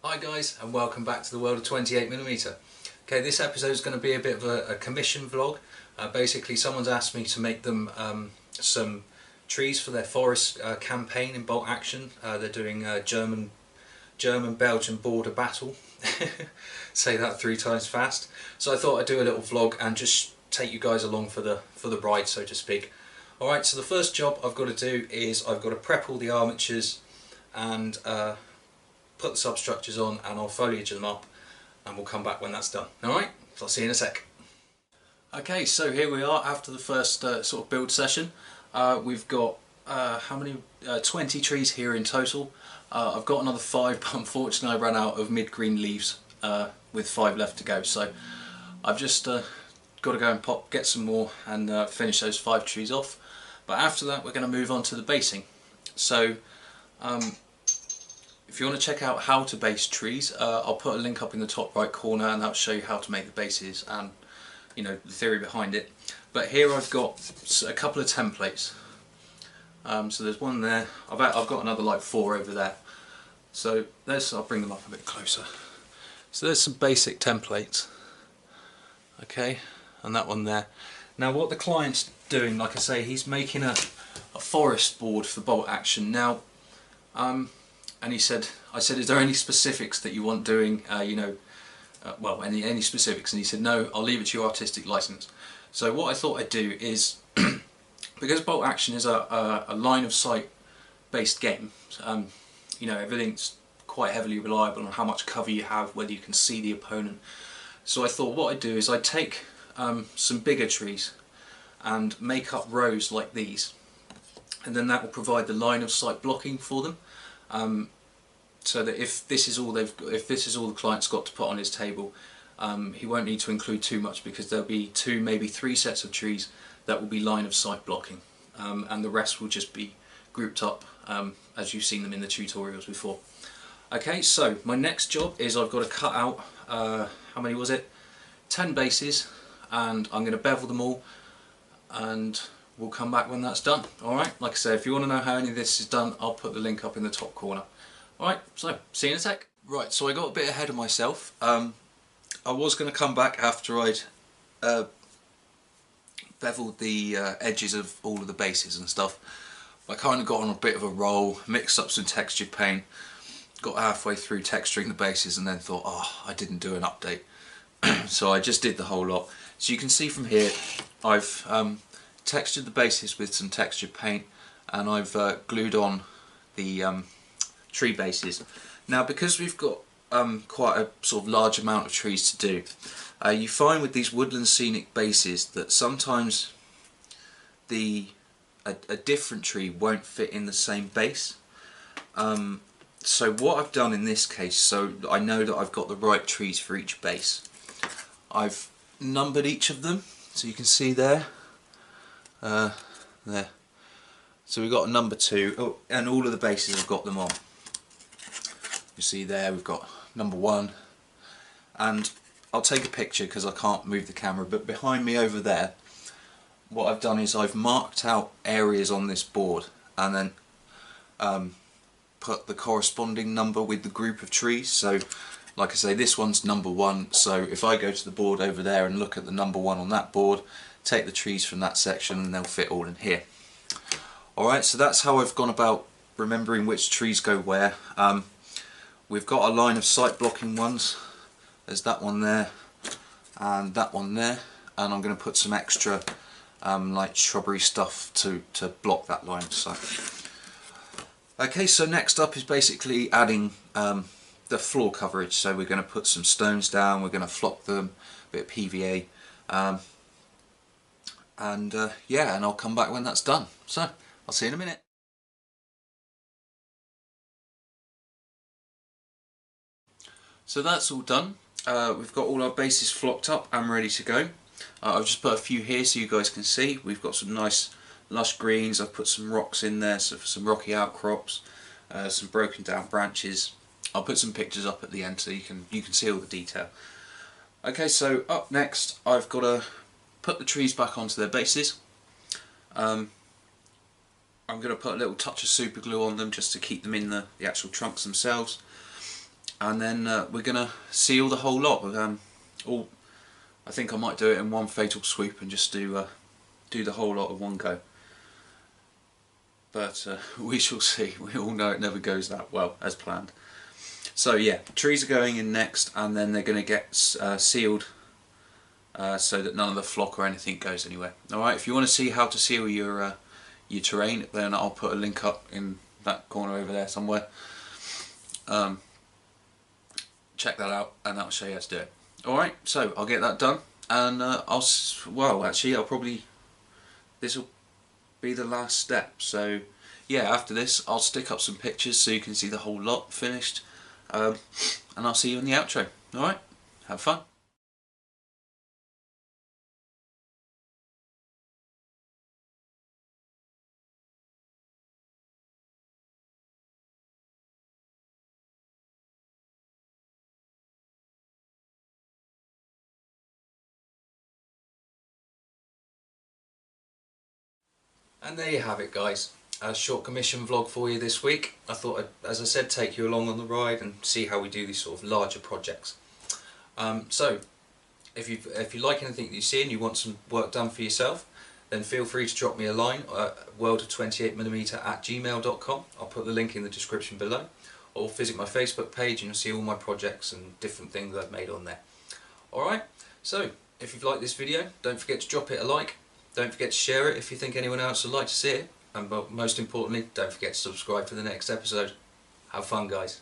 Hi guys, and welcome back to the world of 28mm. Okay, this episode is going to be a bit of a commission vlog. Basically someone's asked me to make them some trees for their forest campaign in Bolt Action. They're doing a German-Belgian border battle. Say that 3 times fast. So I thought I'd do a little vlog and just take you guys along for the ride, so to speak. Alright, so the first job I've got to do is I've got to prep all the armatures and put the substructures on, and I'll foliage them up and we'll come back when that's done. Alright, so I'll see you in a sec. Okay, so here we are after the first sort of build session. We've got how many? 20 trees here in total. I've got another 5, but unfortunately I ran out of mid-green leaves with 5 left to go, so I've just got to go and get some more and finish those 5 trees off. But after that we're going to move on to the basing. So if you want to check out how to base trees, I'll put a link up in the top right corner, and that'll show you how to make the bases and the theory behind it. But here I've got a couple of templates. So there's one there. I've got another like 4 over there. So I'll bring them up a bit closer. So there's some basic templates. Okay, and that one there. Now what the client's doing, like I say, he's making a forest board for Bolt Action. Now, and I said, is there any specifics that you want doing? Well, any specifics? And he said, no, I'll leave it to your artistic license. So what I thought I'd do is, because Bolt Action is a line of sight based game, everything's quite heavily reliable on how much cover you have, whether you can see the opponent. So I thought what I'd do is I'd take some bigger trees and make up rows like these, and then that will provide the line of sight blocking for them. So that if this is all the client's got to put on his table, he won't need to include too much, because there'll be 2, maybe 3 sets of trees that will be line of sight blocking, and the rest will just be grouped up as you've seen them in the tutorials before. Okay, so my next job is I've got to cut out, how many was it? 10 bases, and I'm going to bevel them all, and we'll come back when that's done. Alright, like I said, if you want to know how any of this is done, I'll put the link up in the top corner. Alright, so see you in a sec. Right, so I got a bit ahead of myself. I was going to come back after I'd beveled the edges of all of the bases and stuff. I kind of got on a bit of a roll, mixed up some textured paint, got halfway through texturing the bases, and then thought, oh, I didn't do an update. So I just did the whole lot. So you can see from here, I've textured the bases with some textured paint, and I've glued on the tree bases. Now, because we've got quite a sort of large amount of trees to do, you find with these woodland scenic bases that sometimes a different tree won't fit in the same base. So what I've done in this case, so I know that I've got the right trees for each base, I've numbered each of them, so you can see there. There. So we've got a number 2, and all of the bases have got them on. You see there we've got number 1, and I'll take a picture because I can't move the camera, but behind me over there, what I've done is I've marked out areas on this board, and then put the corresponding number with the group of trees. So like I say, this one's number 1, so if I go to the board over there and look at the number 1 on that board, take the trees from that section, and they'll fit all in here. Alright, so that's how I've gone about remembering which trees go where. We've got a line of sight blocking ones. There's that one there and that one there, and I'm going to put some extra like shrubbery stuff to block that line of sight. Okay, so next up is basically adding the floor coverage. So we're going to put some stones down, we're going to flock them, a bit of PVA, yeah, and I'll come back when that's done. So I'll see you in a minute. So that's all done. We've got all our bases flocked up and ready to go. I've just put a few here so you guys can see. We've got some nice lush greens. I've put some rocks in there, so for some rocky outcrops, some broken down branches. I'll put some pictures up at the end so you can see all the detail. Okay, so up next I've got to put the trees back onto their bases. I'm going to put a little touch of super glue on them just to keep them in the actual trunks themselves. and then we're going to seal the whole lot. I think I might do it in one fatal swoop and just do the whole lot of one go. But we shall see. We all know it never goes that well as planned. So yeah, trees are going in next, and then they're going to get sealed so that none of the flock or anything goes anywhere. Alright, if you want to see how to seal your terrain, then I'll put a link up in that corner over there somewhere. Check that out and that'll show you how to do it. Alright, so I'll get that done, and this will be the last step. So yeah, after this I'll stick up some pictures so you can see the whole lot finished, and I'll see you in the outro. Alright, have fun. And there you have it, guys. A short commission vlog for you this week. I thought I'd, as I said, take you along on the ride and see how we do these sort of larger projects. So if you like anything that you see and you want some work done for yourself, then feel free to drop me a line at worldof28mm@gmail.com. I'll put the link in the description below, or visit my Facebook page and you'll see all my projects and different things I've made on there. Alright, so if you've liked this video, don't forget to drop it a like. Don't forget to share it if you think anyone else would like to see it, and most importantly, don't forget to subscribe for the next episode. Have fun, guys.